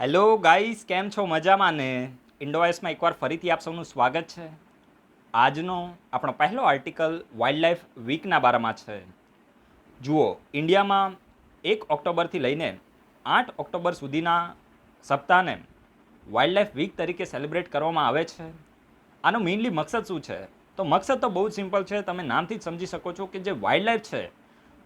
Hello guys, કેમ છો? મજામાં ને? ઇન્ડોવાઇસમાં એકવાર ફરીથી આપ સૌનું સ્વાગત છે. આજનો આપણો પહેલો આર્ટિકલ વાઇલ્ડ લાઈફ વીકના બારામાં છે. જુઓ, ઇન્ડિયામાં 1 ઓક્ટોબરથી લઈને 8 ઓક્ટોબર સુધીના સપ્તાહને વાઇલ્ડ લાઈફ વીક તરીકે સેલિબ્રેટ કરવામાં આવે છે. આનો મેઇનલી મકસદ શું છે? તો મકસદ તો બહુ જ સિમ્પલ છે. તમે નામથી જ સમજી શકો છો કે જે વાઇલ્ડ લાઈફ છે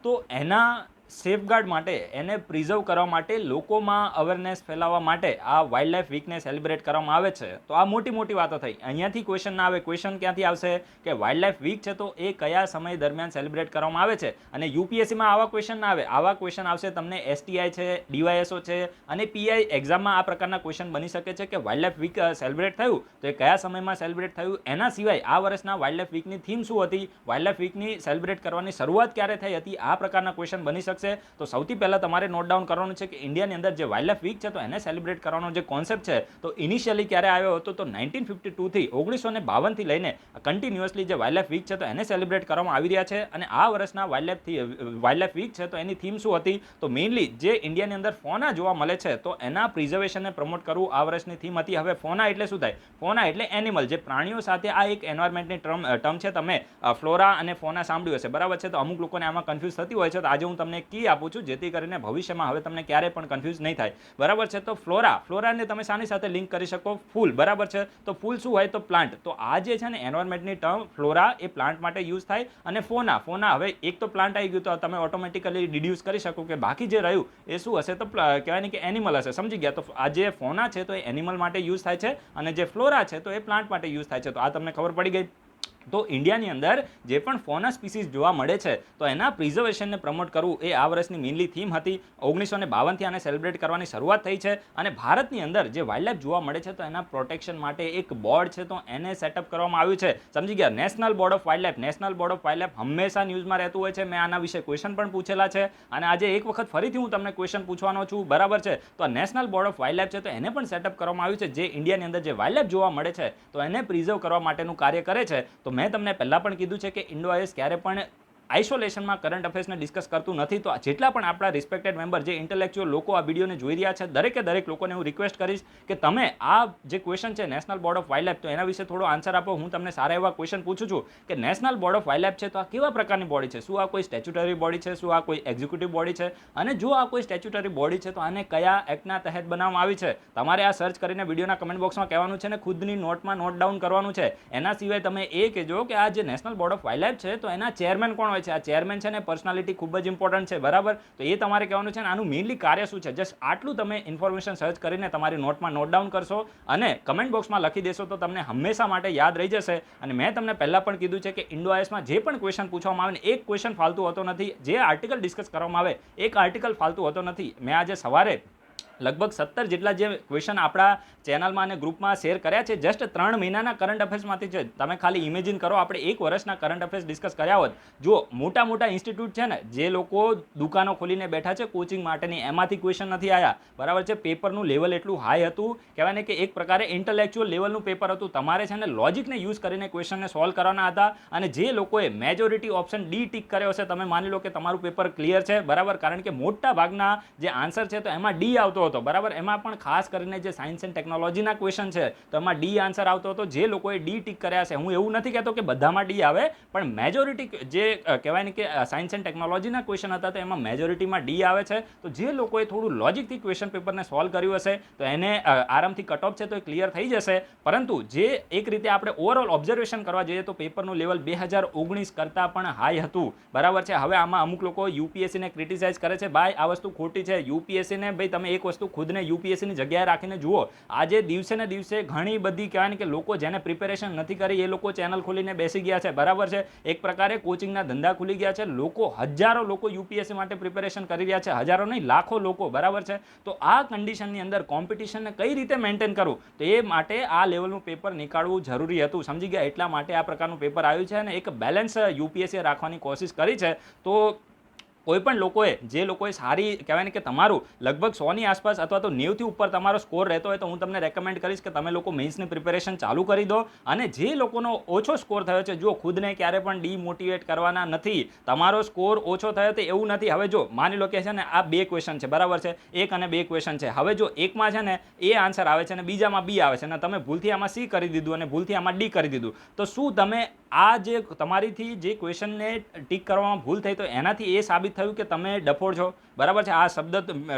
તો એના સેફગાર્ડ માટે, એને પ્રિઝર્વ કરવા માટે, લોકોમાં અવેરનેસ ફેલાવવા માટે આ વાઇલ્ડ લાઈફ વીકને સેલિબ્રેટ કરવામાં આવે છે. તો આ મોટી મોટી વાતો થઈ. અહીંયાથી ક્વેશ્ચન ના આવે. ક્વેશ્ચન ક્યાંથી આવશે કે વાઇલ્ડ લાઈફ વીક છે તો એ કયા સમય દરમિયાન સેલિબ્રેટ કરવામાં આવે છે? અને યુપીએસસીમાં આવા ક્વેશ્ચન ના આવે. આવા ક્વેશ્ચન આવશે તમને એસટીઆઈ છે, ડીવાયએસઓ છે અને પીઆઈ એક્ઝામમાં. આ પ્રકારના ક્વેશ્ચન બની શકે છે કે વાઇલ્ડ લાઈફ વીક સેલિબ્રેટ થયું તો એ કયા સમયમાં સેલિબ્રેટ થયું. એના સિવાય આ વર્ષના વાઇલ્ડ લાઈફ વીકની થીમ શું હતી, વાઇલ્ડ લાઈફ વીકની સેલિબ્રેટ કરવાની શરૂઆત ક્યારે થઈ હતી, આ પ્રકારના ક્વેશ્ચન બની શકશે. તો સૌથી પહેલા તમારે નોટ ડાઉન કરવાનું છે કે ઇન્ડિયાની અંદર જે વાઇલ્ડ લાઈફ વીક છે તો એને સેલિબ્રેટ કરવાનો જે કોન્સેપ્ટ છે તો ઇનિશિયલી ક્યારે આવ્યો હતો? તો 1952 થી 1952 થી લઈને કન્ટિન્યુઅસલી જે વાઇલ્ડ લાઈફ વીક છે તો એને સેલિબ્રેટ કરવામાં આવી રહ્યા છે. અને આ વર્ષના વાઇલ્ડ લાઈફ વીક છે તો એની થીમ શું હતી? તો મેઇનલી જે ઇન્ડિયાની અંદર ફોના જોવા મળે છે તો એના પ્રિઝર્વેશનને પ્રમોટ કરવું આ વર્ષની થીમ હતી. હવે ફોના એટલે શું થાય? ફોના એટલે એનિમલ, જે પ્રાણીઓ સાથે. આ એક એન્વાયરમેન્ટની ટર્મ છે. તમે ફ્લોરા અને ફોના સાંભળ્યું હશે, બરાબર છે? તો અમુક લોકોને આમાં કન્ફ્યુઝ થતી હોય છે. તો આજે હું તમને કી આપું છું જેથી કરીને ભવિષ્યમાં હવે તમને ક્યારે પણ કન્ફ્યુઝ નહીં થાય, બરાબર છે? તો ફ્લોરાને તમે શાની સાથે લિંક કરી શકો? ફૂલ, બરાબર છે? તો ફૂલ શું હોય? તો પ્લાન્ટ. તો આ જે છે ને એન્વાયરમેન્ટની ટર્મ ફ્લોરા એ પ્લાન્ટ માટે યુઝ થાય. અને ફોના હવે એક તો પ્લાન્ટ આવી ગયું તો તમે ઓટોમેટિકલી ડિડ્યુસ કરી શકો કે બાકી જે રહ્યું એ શું હશે? તો કહેવાય ને કે એનિમલ હશે. સમજી ગયા? તો આ જે ફોના છે તો એ એનિમલ માટે યુઝ થાય છે અને જે ફ્લોરા છે તો એ પ્લાન્ટ માટે યુઝ થાય છે. તો આ તમને ખબર પડી ગઈ. તો ઇન્ડિયાની અંદર જે પણ ફોના સ્પીસીસ જોવા મળે છે તો એના પ્રિઝર્વેશનને પ્રમોટ કરવું એ આ વર્ષની મેઇનલી થીમ હતી. 1952થી આને સેલિબ્રેટ કરવાની શરૂઆત થઈ છે. અને ભારતની અંદર જે વાઇલ્ડ લાઈફ જોવા મળે છે તો એના પ્રોટેક્શન માટે એક બોર્ડ છે તો એને સેટઅપ કરવામાં આવ્યું છે. સમજી ગયા? National board of wild life. National board of wild life હંમેશા ન્યૂઝમાં રહેતું હોય છે. મેં આના વિશે ક્વેશ્ચન પણ પૂછેલા છે અને આજે એક વખત ફરીથી હું તમને ક્વેશ્ચન પૂછવાનો છું, બરાબર છે? તો આ national board of wild life છે તો એને પણ સેટઅપ કરવામાં આવ્યું છે જે ઇન્ડિયાની અંદર જે વાઇલ્ડ લાઈફ જોવા મળે છે તો એને પ્રિઝર્વ કરવા માટેનું કાર્ય કરે છે. તો મેં તમને પહેલા પણ કીધું છે કે ઇન્ડોઆઈએસ ક્યારે પણ આઇસોલેશનમાં કરંટ અફેર્સને ડિસ્કસ કરતું નથી. તો જેટલા પણ આપણા રિસ્પેક્ટેડ મેમ્બર, જે ઇન્ટેલેક્ચ્યુઅલ લોકો આ વિડીયોને જોઈ રહ્યા છે, દરેક લોકોને હું રિક્વેસ્ટ કરીશ કે તમે આ જે ક્વેશ્ચન છે national board of wild life તો એના વિશે થોડો આન્સર આપો. હું તમને સારા એવા ક્વેશ્ચન પૂછું છું કે national board of wild life છે તો આ કેવા પ્રકારની બોડી છે? શું આ કોઈ સ્ટેચ્યુટરી બોડી છે? શું આ કોઈ એક્ઝિક્યુટિવ બોડી છે? અને જો આ કોઈ સ્ટેચ્યુટરી બોડી છે તો આને કયા એક્ટના તહેત બનાવવામાં આવી છે? તમારે આ સર્ચ કરીને વિડીયોના કમેન્ટ બોક્સમાં કહેવાનું છે ને ખુદની નોટમાં નોટ ડાઉન કરવાનું છે. એના સિવાય તમે એ કહેજો કે આ જે national board of wild life છે તો એના ચેરમેન કોણ હોય છે? આ ચેરમેન છે ને પર્સનાલિટી ખૂબ જ ઇમ્પોર્ટન્ટ છે, બરાબર? તો એ તમારે કહેવાનું છે. આનું મેઇનલી કાર્ય શું છે? જસ્ટ આટલું તમે ઇન્ફોર્મેશન સર્ચ કરીને તમારી નોટમાં નોટ ડાઉન કરશો અને કમેન્ટ બોક્સમાં લખી દેશો તો તમને હંમેશા માટે યાદ રહી જશે. અને મેં તમને પહેલા પણ કીધું છે કે ઇન્ડોઆઈએસમાં જે પણ ક્વેશ્ચન પૂછવામાં આવે ને એક ક્વેશ્ચન ફાલતુ હોતો નથી. જે આર્ટિકલ ડિસ્કસ કરવામાં આવે એક આર્ટિકલ ફાલતુ હોતો નથી. મેં આજે સવારે લગભગ 17 જેટલા જે ક્વેશ્ચન આપણા ચેનલમાં અને ગ્રુપમાં શેર કર્યા છે જસ્ટ 3 મહિનાના કરંટ અફેર્સમાંથી છે. તમે ખાલી ઇમેજિન કરો આપણે 1 વર્ષના કરંટ અફેર્સ ડિસ્કસ કર્યા હોત. જો મોટા ઇન્સ્ટિટ્યૂટ છે ને, જે લોકો દુકાનો ખોલીને બેઠા છે કોચિંગ માટેની, એમાંથી ક્વેશ્ચન નથી આવ્યા, બરાબર છે? પેપરનું લેવલ એટલું હાઈ હતું, કહેવાય ને કે એક પ્રકારે ઇન્ટેલેક્ચ્યુઅલ લેવલનું પેપર હતું. તમારે છે ને લોજિકને યુઝ કરીને ક્વેશ્ચનને સોલ્વ કરવાના હતા. અને જે લોકોએ મેજોરિટી ઓપ્શન ડી ટીક કર્યો હશે, તમે માની લો કે તમારું પેપર ક્લિયર છે, બરાબર? કારણ કે મોટા ભાગના જે આન્સર છે તો એમાં ડી આવતો હતો, બરાબર? એમાં પણ ખાસ કરીને જે સાયન્સ એન્ડ ટેકનોલોજીના ક્વેશ્ચન છે તો એમાં ડી આન્સર આવતો હતો. જે લોકોએ ડી ટીક કર્યા છે, હું એવું નથી કહેતો કે બધામાં ડી આવે, પણ મેજોરિટી જે કહેવાય ને કે સાયન્સ એન્ડ ટેકનોલોજીના ક્વેશ્ચન હતા તો એમાં મેજોરિટીમાં ડી આવે છે. તો જે લોકોએ થોડું લોજિકથી ક્વેશ્ચન પેપરને સોલ્વ કર્યું હશે તો એને આરામથી કટ ઓફ છે તો એ ક્લિયર થઈ જશે. પરંતુ જે એક રીતે આપણે ઓવરઓલ ઓબ્ઝર્વેશન કરવા જઈએ તો પેપરનું લેવલ 2019 કરતાં પણ હાઈ હતું, બરાબર છે? હવે આમાં અમુક લોકો યુપીએસસીને ક્રિટિસાઇઝ કરે છે. ભાઈ આ વસ્તુ ખોટી છે. યુપીએસસીને ભાઈ તમે એક વસ્તુ ખુદને યુપીએસસીની જગ્યાએ રાખીને જુઓ. આજે દિવસે ને દિવસે ઘણી બધી કહેવાય ને કે લોકો જેને પ્રિપેરેશન નથી કરી એ લોકો ચેનલ ખોલીને બેસી ગયા છે, બરાબર છે? એક પ્રકારે કોચિંગના ધંધા ખુલી ગયા છે. હજારો લોકો યુપીએસસી માટે પ્રિપેરેશન કરી રહ્યા છે, હજારો નહીં લાખો લોકો, બરાબર છે? તો આ કન્ડિશનની અંદર કોમ્પિટિશનને કઈ રીતે મેન્ટેન કરવું તો એ માટે આ લેવલનું પેપર નીકાળવું જરૂરી હતું, સમજી ગયા? એટલા માટે આ પ્રકારનું પેપર આવ્યું છે અને એક બેલેન્સ યુપીએસસી રાખવાની કોશિશ કરી છે. તો કોઈ પણ લોકોએ જે લોકોએ સારી કહેવાય ને કે તમારું લગભગ 100ની આસપાસ અથવા તો 90થી ઉપર તમારો સ્કોર રહેતો હોય તો હું તમને રેકમેન્ડ કરીશ કે તમે લોકો મેઇન્સની પ્રિપેરેશન ચાલુ કરી દો. અને જે લોકોનો ઓછો સ્કોર થયો છે, જો ખુદને ક્યારે પણ ડીમોટિવેટ કરવાના નથી. તમારો સ્કોર ઓછો થયો તો એવું નથી. હવે જો માની લો કે છે ને આ 2 ક્વેશ્ચન છે, બરાબર છે, 1 અને 2 ક્વેશ્ચન છે. હવે જો એકમાં છે ને એ આન્સર આવે છે અને બીજામાં બી આવે છે અને તમે ભૂલથી આમાં સી કરી દીધું અને ભૂલથી આમાં ડી કરી દીધું, તો શું તમે આ જે તમારીથી જે ક્વેશ્ચનને ટીક કરવામાં ભૂલ થઈ તો એનાથી એ સાબિત થયું કે તમે ડફોડ છો? બરાબર છે. આ શબ્દ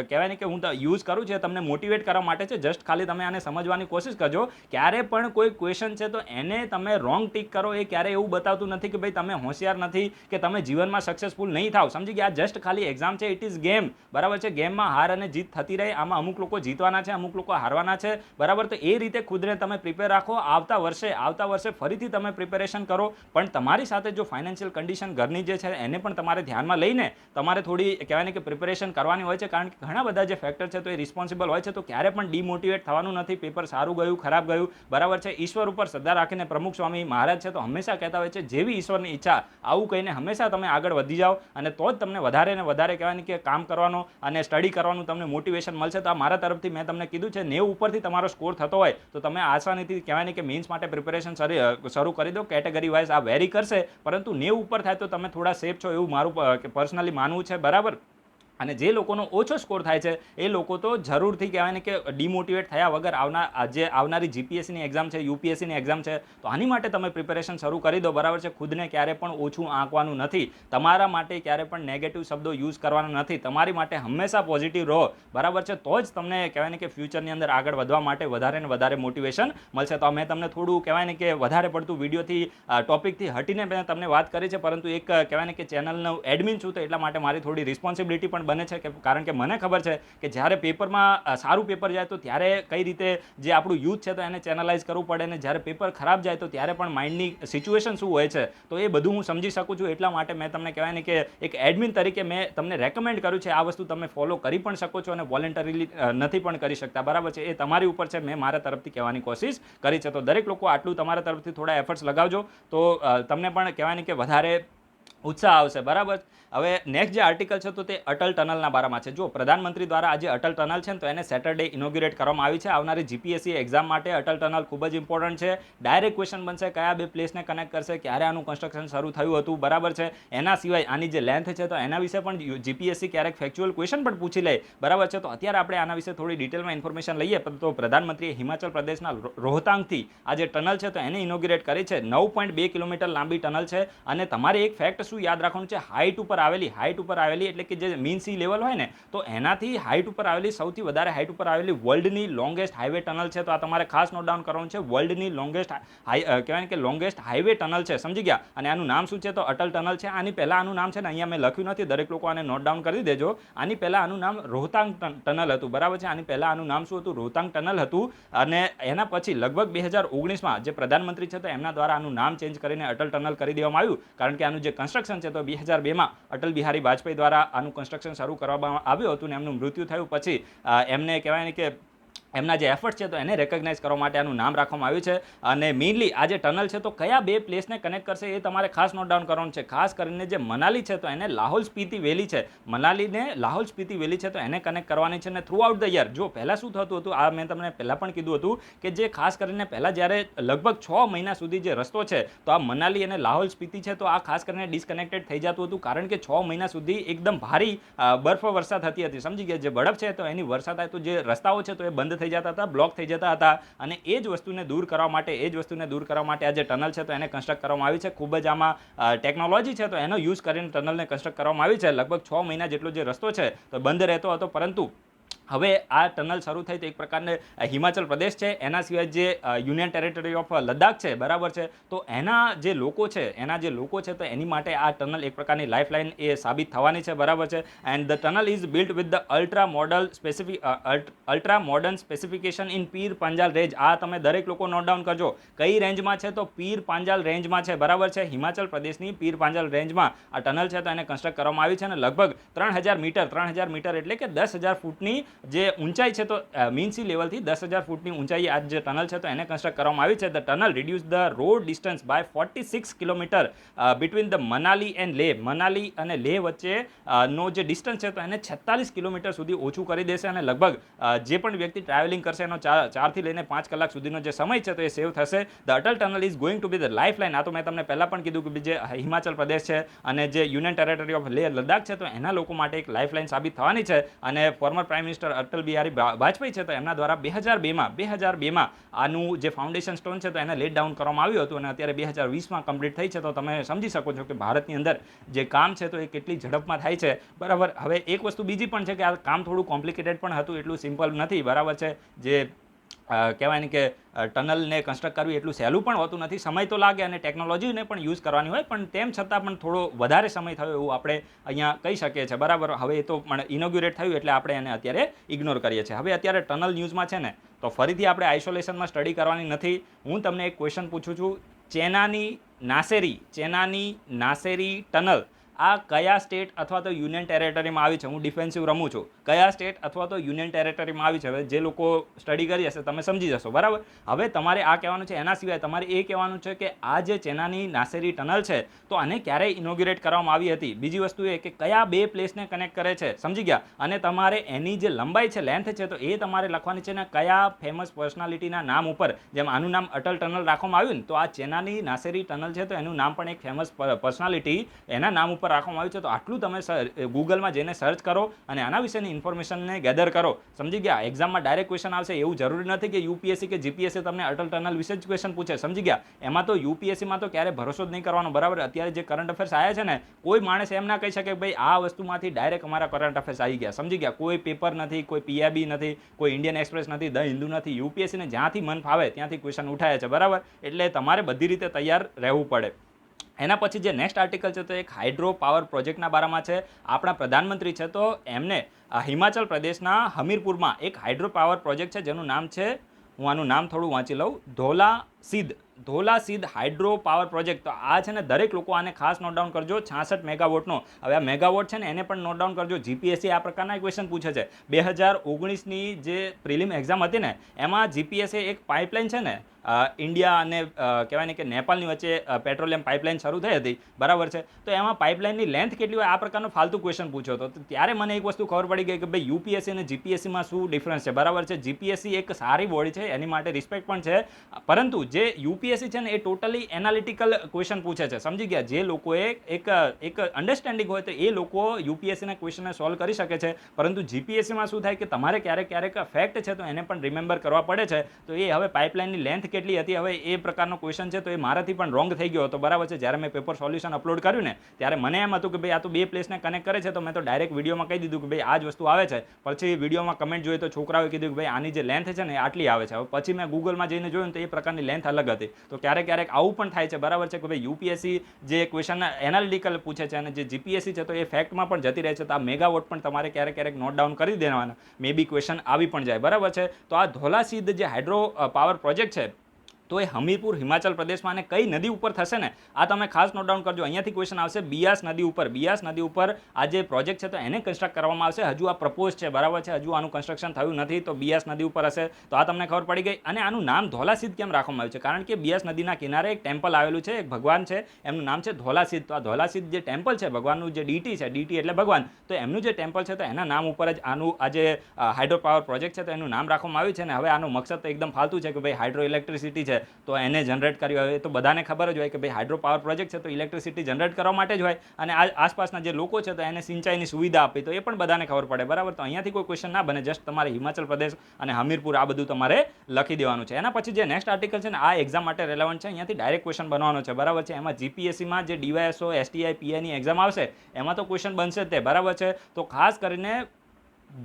કહેવાય ને કે હું યુઝ કરું છું તમને મોટિવેટ કરવા માટે છે. જસ્ટ ખાલી તમે આને સમજવાની કોશિશ કરજો. ક્યારે પણ કોઈ ક્વેશ્ચન છે તો એને તમે રોંગ ટીક કરો એ ક્યારે એવું બતાવતું નથી કે ભાઈ તમે હોશિયાર નથી કે તમે જીવનમાં સક્સેસફુલ નહીં થાવ. સમજી ગયા? જસ્ટ ખાલી એક્ઝામ છે, ઇટ ઇઝ ગેમ. બરાબર છે. ગેમમાં હાર અને જીત થતી રહે. આમાં અમુક લોકો જીતવાના છે, અમુક લોકો હારવાના છે. બરાબર? તો એ રીતે ખુદને તમે પ્રિપેર રાખો. આવતા વર્ષે ફરીથી તમે પ્રિપેરેશન કરો. પણ તમારી સાથે જો ફાઇનાન્શિયલ કન્ડિશન ઘરની જે છે એને પણ તમારે ધ્યાનમાં લઈને તમારે થોડી કહેવાય ને કે પ્રિપેરેશન કરવાની હોય છે. કારણ કે ઘણા બધા જે ફેક્ટર છે તો એ રિસ્પોન્સિબલ હોય છે. તો ક્યારે પણ ડીમોટિવેટ થવાનું નથી. પેપર સારું ગયું, ખરાબ ગયું, બરાબર છે. ઈશ્વર ઉપર શ્રદ્ધા રાખીને પ્રમુખ સ્વામી મહારાજ છે તો હંમેશા કહેતા હોય છે જેવી ઈશ્વરની ઈચ્છા, આવું કહીને હંમેશા તમે આગળ વધી જાઓ અને તો જ તમને વધારે ને વધારે કહેવાય ને કે કામ કરવાનો અને સ્ટડી કરવાનું તમને મોટિવેશન મળશે. તો આ મારા તરફથી મેં તમને કીધું છે 90 ઉપરથી તમારો સ્કોર થતો હોય તો તમે આસાનીથી કહેવાય ને કે મેઇન્સ માટે પ્રિપેરેશન શરૂ કરી દો. કેટેગરી વાઇઝ આ વેરી કરશે, પરંતુ 90 ઉપર થાય તો તમે થોડા સેફ છો એવું મારું પર્સનલી માનવું છે. બરાબર? અને જે લોકોનો ઓછો સ્કોર થાય છે એ લોકો તો જરૂરથી કહેવાય ને કે ડિમોટિવેટ થયા વગર આવનારી જીપીએસસીની એક્ઝામ છે, યુપીએસસીની એક્ઝામ છે, તો આની માટે તમે પ્રિપેરેશન શરૂ કરી દો. બરાબર છે. ખુદને ક્યારે પણ ઓછું આંકવાનું નથી. તમારા માટે ક્યારે પણ નેગેટિવ શબ્દો યુઝ કરવાના નથી. તમારી માટે હંમેશા પોઝિટિવ રહો. બરાબર છે. તો જ તમને કહેવાય ને કે ફ્યુચરની અંદર આગળ વધવા માટે વધારે ને વધારે મોટિવેશન મળશે. તો મેં તમને થોડું કહેવાય ને કે વધારે પડતું વિડીયોથી ટોપિકથી હટીને મેં તમને વાત કરી છે, પરંતુ એક કહેવાય ને કે ચેનલનો એડમિન છું તો એટલા માટે મારી થોડી રિસ્પોન્સિબિલિટી પણ બને છે. કારણ કે મને ખબર છે કે જ્યારે પેપરમાં સારું પેપર જાય તો ત્યારે કઈ રીતે જે આપણું યુથ છે તો એને ચેનલાઇઝ કરવું પડે, ને જ્યારે પેપર ખરાબ જાય તો ત્યારે પણ માઇન્ડની સિચ્યુએશન શું હોય છે તો એ બધું હું સમજી શકું છું. એટલા માટે મેં તમને કહેવાય ને કે એક એડમિન તરીકે મેં તમને રેકમેન્ડ કર્યું છે. આ વસ્તુ તમે ફોલો કરી પણ શકો છો અને વોલેન્ટરીલી નથી પણ કરી શકતા. બરાબર છે. એ તમારી ઉપર છે. મેં મારા તરફથી કહેવાની કોશિશ કરી છે. તો દરેક લોકો આટલું તમારા તરફથી થોડા એફર્ટ્સ લગાવજો તો તમને પણ કહેવાય ને કે વધારે ઉત્સાહ આવશે. બરાબર? હવે નેક્સ્ટ જે આર્ટિકલ છે તો તે અટલ ટનલના બારામાં છે. જો પ્રધાનમંત્રી દ્વારા આજે અટલ ટનલ છે ને તો એને સેટરડે ઇનોગ્યુરેટ કરવામાં આવી છે. આવનારી જીપીએસસી એક્ઝામ માટે અટલ ટનલ ખૂબ જ ઇમ્પોર્ટન્ટ છે. ડાયરેક્ટ ક્વેશ્ચન બનશે કયા 2 પ્લેસને કનેક્ટ કરશે, ક્યારે આનું કન્સ્ટ્રક્શન શરૂ થયું હતું. બરાબર છે. એના સિવાય આની જે લેન્થ છે તો એના વિશે પણ જીપીએસસી ક્યારેક ફેક્ચ્યુઅલ ક્વેશ્ચન પણ પૂછી લે. બરાબર છે. તો અત્યારે આપણે આના વિશે થોડી ડિટેલમાં ઇન્ફોર્મેશન લઈએ. તો પ્રધાનમંત્રીએ હિમાચલ પ્રદેશના રોહતાંગથી આ જે ટનલ છે તો એને ઇનોગ્યુરેટ કરી છે. 9.2 કિલોમીટર લાંબી ટનલ છે અને તમારે એક ફેક્ટ શું યાદ રાખવાનું છે, હાઇટ ઉપર આવેલી એટલે કે જે મીન સી લેવલ હોય ને તો એનાથી હાઇટ ઉપર આવેલી સૌથી વધારે હાઇટ ઉપર આવેલી વર્લ્ડની લોંગેસ્ટ હાઈવે ટનલ છે. તો આ તમારે ખાસ નોટ ડાઉન કરવાનું છે. વર્લ્ડની લોંગેસ્ટ કહેવાય કે લોંગેસ્ટ હાઈવે ટનલ છે. સમજી ગયા? અને આનું નામ શું છે તો અટલ ટનલ છે. આની પહેલા આનું નામ છે ને અહીંયા મેં લખ્યું નથી, દરેક લોકો આને નોટ ડાઉન કરી દેજો. આની પહેલા આનું નામ રોહતાંગ ટનલ હતું. બરાબર છે. આની પહેલા આનું નામ શું હતું? રોહતાંગ ટનલ હતું. અને એના પછી લગભગ 2019માં જે પ્રધાનમંત્રી છે તો એમના દ્વારા આનું નામ ચેન્જ કરીને અટલ ટનલ કરી દેવામાં આવ્યું. કારણ કે આનું જે કન્સ્ટ્રક્શન છે તો 2002માં અટલ બિહારી વાજપેયી દ્વારા આનું કન્સ્ટ્રક્શન શરૂ કરવામાં આવ્યું હતું ને એમનું મૃત્યુ થયું પછી એમને કહેવાય ને કે એમના જે એફર્ટ છે તો એને રેકગ્નાઇઝ કરવા માટે આનું નામ રાખવામાં આવ્યું છે. અને મેઇનલી આ જે ટનલ છે તો કયા 2 પ્લેસને કનેક્ટ કરશે એ તમારે ખાસ નોટ ડાઉન કરવાનું છે. ખાસ કરીને જે મનાલી છે તો એને લાહૌલ સ્પીતિ વેલી છે, મનાલીને લાહૌલ સ્પીતિ વેલી છે તો એને કનેક્ટ કરવાની છે. અને થ્રુ આઉટ ધ યર જો પહેલાં શું થતું હતું, આ મેં તમને પહેલાં પણ કીધું હતું કે જે ખાસ કરીને પહેલાં જ્યારે લગભગ 6 મહિના સુધી જે રસ્તો છે તો આ મનાલી અને લાહૌલ સ્પીતિ છે તો આ ખાસ કરીને ડિસ્કનેક્ટેડ થઈ જતું હતું. કારણ કે 6 મહિના સુધી એકદમ ભારી બરફ વર્ષા થતી હતી. સમજી ગયા? જે બરફ છે તો એની વર્ષા થાય તો જે રસ્તાઓ છે તો એ બંધ થઈ જતા હતા, બ્લોક થઈ જતા હતા. અને એ જ વસ્તુને દૂર કરવા માટે આ જે ટનલ છે તો એને કન્સ્ટ્રક્ટ કરવામાં આવી છે. ખૂબ જ આમાં ટેકનોલોજી છે તો એનો યુઝ કરીને ટનલને કન્સ્ટ્રક્ટ કરવામાં આવી છે. લગભગ 6 મહિના જેટલો જે રસ્તો છે તો બંધ રહેતો હતો, પરંતુ હવે આ ટનલ શરૂ થઈ તો એક પ્રકારને હિમાચલ પ્રદેશ છે, એના સિવાય જે યુનિયન ટેરેટરી ઓફ લદ્દાખ છે, બરાબર છે, તો એના જે લોકો છે તો એની માટે આ ટનલ એક પ્રકારની લાઇફલાઇન એ સાબિત થવાની છે. બરાબર છે. And the tunnel is built with the ultra modern specification in Pir Panjal range. આ તમે દરેક લોકો નોટ ડાઉન કરજો. કઈ રેન્જમાં છે તો પીર પાંજાલ રેન્જમાં છે. બરાબર છે. હિમાચલ પ્રદેશની પીર પાંજાલ રેન્જમાં આ ટનલ છે તો એને કન્સ્ટ્રક્ટ કરવામાં આવી છે અને લગભગ 3000 મીટર એટલે કે 10,000 ફૂટની જે ઊંચાઈ છે તો મીન સી લેવલથી 10,000 ફૂટની ઊંચાઈ આ જે ટનલ છે તો એને કન્સ્ટ્રક્ટ કરવામાં આવી છે. The tunnel reduce the road distance by 46 kilometre between the Manali and Leh. Manali અને લેહ વચ્ચે નો જે ડિસ્ટન્સ છે તો એને 46 કિલોમીટર સુધી ઓછું કરી દેશે અને લગભગ જે પણ વ્યક્તિ ટ્રાવેલિંગ કરશે એનો 4 થી લઈને 5 કલાક સુધીનો જે સમય છે તો એ સેવ થશે. The Atal tunnel is going to B the life line. આ તો મેં તમને પહેલાં પણ કીધું કે જે હિમાચલ પ્રદેશ છે અને જે union territory of Leh Ladakh છે તો એના લોકો માટે એક લાઇફ લાઇન સાબિત થવાની છે. અને former prime minister Atal Bihari Vajpayee છે તો એમના દ્વારા 2002માં આનું જે ફાઉન્ડેશન સ્ટોન છે તો એને લેટ ડાઉન કરવામાં આવ્યું હતું અને અત્યારે 2020માં કમ્પ્લીટ થઈ છે. તો તમે સમજી શકો છો કે ભારતની અંદર જે કામ છે તો એ કેટલી ઝડપમાં થાય છે. બરાબર. હવે એક વસ્તુ બીજી પણ છે કે આ કામ થોડું કોમ્પ્લિકેટેડ પણ હતું, એટલું સિમ્પલ નથી. બરાબર છે. જે કહેવાય ને કે ટનલને કન્સ્ટ્રક્ટ કરવી એટલું સહેલું પણ હોતું નથી. સમય તો લાગે અને ટેકનોલોજીને પણ યુઝ કરવાની હોય, પણ તેમ છતાં પણ થોડો વધારે સમય થયો એવું આપણે અહીંયા કહી શકીએ છીએ. બરાબર. હવે એ તો પણ ઇનોગ્યુરેટ થયું એટલે આપણે એને અત્યારે ઇગ્નોર કરીએ છીએ. હવે અત્યારે ટનલ ન્યૂઝમાં છે ને તો ફરીથી આપણે આઇસોલેશનમાં સ્ટડી કરવાની નથી. હું તમને એક ક્વેશ્ચન પૂછું છું. ચેનાની નાસેરી ટનલ આ કયા સ્ટેટ અથવા તો યુનિયન ટેરેટરીમાં આવી છે? હું ડિફેન્સિવ રમું છું. કયા સ્ટેટ અથવા તો યુનિયન ટેરેટરીમાં આવી છે? હવે જે લોકો સ્ટડી કરી હશે તમે સમજી જશો. બરાબર. હવે તમારે આ કહેવાનું છે. એના સિવાય તમારે એ કહેવાનું છે કે આ જે ચેનાની નાસેરી ટનલ છે તો આને ક્યારે ઇનોગ્યુરેટ કરવામાં આવી હતી. બીજી વસ્તુ એ કે કયા બે પ્લેસને કનેક્ટ કરે છે. સમજી ગયા. અને તમારે એની જે લંબાઈ છે, લેન્થ છે તો એ તમારે લખવાની છે ને કયા ફેમસ પર્સનાલિટીના નામ ઉપર. જેમ આનું નામ અટલ ટનલ રાખવામાં આવ્યું ને તો આ ચેનાની નાસેરી ટનલ છે તો એનું નામ પણ એક ફેમસ પર્સનાલિટી એના નામ ઉપર રાખવામાં આવ્યું છે. તો આટલું તમે ગૂગલમાં જઈને સર્ચ કરો અને આના વિશેની ઇન્ફોર્મેશનને ગેધર કરો. સમજી ગયા. એક્ઝામમાં ડાયરેક્ટ ક્વેશ્ચન આવશે એવું જરૂરી નથી કે યુપીએસસી કે જીપીએસસી તમને અટલ ટનલ વિશે જ ક્વેશ્ચન પૂછે. સમજી ગયા. એમાં તો યુપીએસસીમાં તો ક્યારે ભરોસો જ નહીં કરવાનો. બરાબર. અત્યારે જે કરંટ અફેર્સ આવ્યા છે ને કોઈ માણસ એમ ના કહી શકે કે ભાઈ આ વસ્તુમાંથી ડાયરેક્ટ અમારા કરંટ અફેર્સ આવી ગયા. સમજી ગયા. કોઈ પેપર નથી, કોઈ પીઆઈબી નથી, કોઈ ઇન્ડિયન એક્સપ્રેસ નથી, ધ હિન્દુ નથી. યુપીએસસીને જ્યાંથી મન ફાવે ત્યાંથી ક્વેશ્ચન ઉઠાયા છે. બરાબર. એટલે તમારે બધી રીતે તૈયાર રહેવું પડે. એના પછી જે નેક્સ્ટ આર્ટિકલ છે તો એક હાઇડ્રો પાવર પ્રોજેક્ટના બારામાં છે. આપણા પ્રધાનમંત્રી છે તો એમને હિમાચલ પ્રદેશના હમીરપુરમાં એક હાઇડ્રો પાવર પ્રોજેક્ટ છે જેનું નામ છે, હું આનું નામ થોડું વાંચી લઉં, ધોલા સીધ હાઇડ્રો પાવર પ્રોજેક્ટ. તો આ છે ને દરેક લોકો આને ખાસ નોટ ડાઉન કરજો. 66 મેગાવોટનો. હવે આ મેગાવોટ છે ને એને પણ નોટ ડાઉન કરજો. જીપીએસસી આ પ્રકારના ક્વેશ્ચન પૂછે છે. 2019ની જે પ્રિલિમ એક્ઝામ હતી ને એમાં જીપીએસસી એક પાઇપલાઇન છે ને ઇન્ડિયા અને કહેવાય ને કે નેપાળની વચ્ચે પેટ્રોલિયમ પાઇપલાઇન શરૂ થઈ હતી. બરાબર છે. તો એમાં પાઇપલાઇનની લેન્થ કેટલી હોય આ પ્રકારનો ફાલતુ ક્વેશ્ચન પૂછ્યો હતો. ત્યારે મને એક વસ્તુ ખબર પડી ગઈ કે ભાઈ યુપીએસસી અને જીપીએસસીમાં શું ડિફરન્સ છે. બરાબર છે. જીપીએસસી એક સારી બોડી છે, એની માટે રિસ્પેક્ટ પણ છે, પરંતુ જે યુપીએસસી છે ને એ ટોટલી એનાલિટિકલ ક્વેશ્ચન પૂછે છે. સમજી ગયા. જે લોકોએ એક અન્ડરસ્ટેન્ડિંગ હોય તો એ લોકો યુપીએસસીના ક્વેશ્ચનને સોલ્વ કરી શકે છે, પરંતુ જીપીએસસીમાં શું થાય કે તમારે ક્યારેક ફેક્ટ છે તો એને પણ રિમેમ્બર કરવા પડે છે. તો એ હવે પાઇપલાઇનની લેન્થ કેટલી હતી, હવે એ પ્રકારનો ક્વેશ્ચન છે તો એ મારાથી પણ રોંગ થઈ ગયો હતો. બરાબર છે. જ્યારે મેં પેપર સોલ્યુશન અપલોડ કર્યું ને ત્યારે મને એમ હતું કે ભાઈ આ તો બે પ્લેસને કનેક્ટ કરે છે, તો મેં તો ડાયરેક્ટ વિડીયોમાં કહી દીધું કે ભાઈ આ જ વસ્તુ આવે છે. પછી વિડીયોમાં કમેન્ટ જોઈએ તો છોકરાઓએ કીધું કે ભાઈ આની જે લેન્થ છે ને આટલી આવે છે. હવે પછી મેં ગૂગલમાં જઈને જોયું તો એ પ્રકારની લેન્થ અલગ હતી. તો ક્યારેક આવું પણ થાય છે. બરાબર છે કે ભાઈ યુપીએસસી જે ક્વેશ્ચન એનાલિટિકલ પૂછે છે અને જે જીપીએસસી છે તો એ ફેક્ટમાં પણ જતી રહે છે. તો આ મેગાવોટ પણ તમારે ક્યારેક નોટ ડાઉન કરી દેવાના. મે બી ક્વેશ્ચન આવી પણ જાય. બરાબર છે. તો આ ધોલા સીધ જે હાઇડ્રો પાવર પ્રોજેક્ટ છે તો એ હમીરપુર હિમાચલ પ્રદેશમાં અને કઈ નદી ઉપર થશે ને આ તમે ખાસ નોટ ડાઉન કરજો. અહીંયાથી ક્વેશ્ચન આવશે બિયાસ નદી ઉપર આ જે પ્રોજેક્ટ છે તો એને કન્સ્ટ્રક્ટ કરવામાં આવશે. હજુ આ પ્રપોઝ છે. બરાબર છે. હજુ આનું કન્સ્ટ્રક્શન થયું નથી. તો બિયાસ નદી ઉપર હશે. તો આ તમને ખબર પડી ગઈ. અને આનું નામ ધોલાસીધ કેમ રાખવામાં આવ્યું છે? કારણ કે બિયાસ નદીના કિનારે એક ટેમ્પલ આવેલું છે, એક ભગવાન છે, એમનું નામ છે ધોલાસીધ. તો આ ધોલાસીધ જે ટેમ્પલ છે ભગવાનનું, જે ડીટી છે, ડીટી એટલે ભગવાન, તો એમનું જે ટેમ્પલ છે તો એના નામ ઉપર જ આનું આ જે હાઇડ્રો પાવર પ્રોજેક્ટ છે તો એનું નામ રાખવામાં આવ્યું છે. ને હવે આનો મકસદ તો એકદમ ફાલતુ છે કે ભાઈ હાઇડ્રો ઇલેક્ટ્રિસિટી છે તો એને જનરેટ કર્યું હોય. તો બધાને ખબર જ હોય કે ભાઈ હાઇડ્રો પાવર પ્રોજેક્ટ છે તો ઇલેક્ટ્રિસિટી જનરેટ કરવા માટે જ હોય અને આસપાસના જે લોકો છે તો એને સિંચાઈની સુવિધા આપી, તો એ પણ બધાને ખબર પડે. બરાબર. તો અહીંયાથી કોઈ ક્વેશ્ચન ના બને. જસ્ટ તમારે હિમાચલ પ્રદેશ અને હમીરપુર આ બધું તમારે લખી દેવાનું છે. એના પછી જે નેક્સ્ટ આર્ટિકલ છે ને આ એક્ઝામ માટે રેલેવન્ટ છે. અહીંયાથી ડાયરેક્ટ ક્વેશ્ચન બનવાનો છે. બરાબર છે. એમાં જીપીએસસીમાં જે ડીવાયએસઓ, એસટીઆઈ, પીઆઈની એક્ઝામ આવશે એમાં તો ક્વેશ્ચન બનશે જ તે. બરાબર છે. તો ખાસ કરીને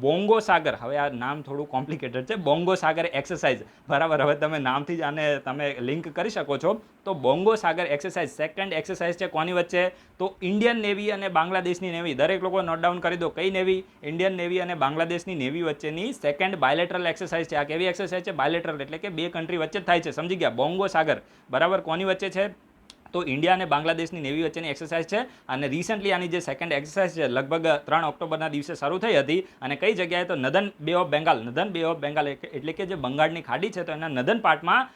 બોંગો સાગર, હવે આ નામ થોડું કોમ્પ્લિકેટેડ છે, બોંગો સાગર એક્સરસાઇઝ. બરાબર. હવે તમે નામથી જ આને તમે લિંક કરી શકો છો. તો બોંગો સાગર એક્સરસાઇઝ સેકન્ડ એક્સરસાઇઝ છે કોની વચ્ચે? તો ઇન્ડિયન નેવી અને બાંગ્લાદેશની નેવી. દરેક લોકો નોટ ડાઉન કરી દો. કઈ નેવી? ઇન્ડિયન નેવી અને બાંગ્લાદેશની નેવી વચ્ચેની સેકન્ડ બાયલેટરલ એક્સરસાઇઝ છે. આ કેવી એક્સરસાઇઝ છે? બાયલેટરલ એટલે કે બે કન્ટ્રી વચ્ચે જ થાય છે. સમજી ગયા. બોંગો સાગર. બરાબર. કોની વચ્ચે છે? તો ઇન્ડિયા અને બાંગ્લાદેશની નેવી વચ્ચેની એક્સરસાઇઝ છે અને રિસેન્ટલી આની જે સેકન્ડ એક્સરસાઇઝ છે લગભગ 3 ઓક્ટોબરના દિવસે શરૂ થઈ હતી અને કઈ જગ્યાએ તો નદન બે ઓફ બેંગાલ એટલે કે જે બંગાળની ખાડી છે તો એના નદન પાર્ટમાં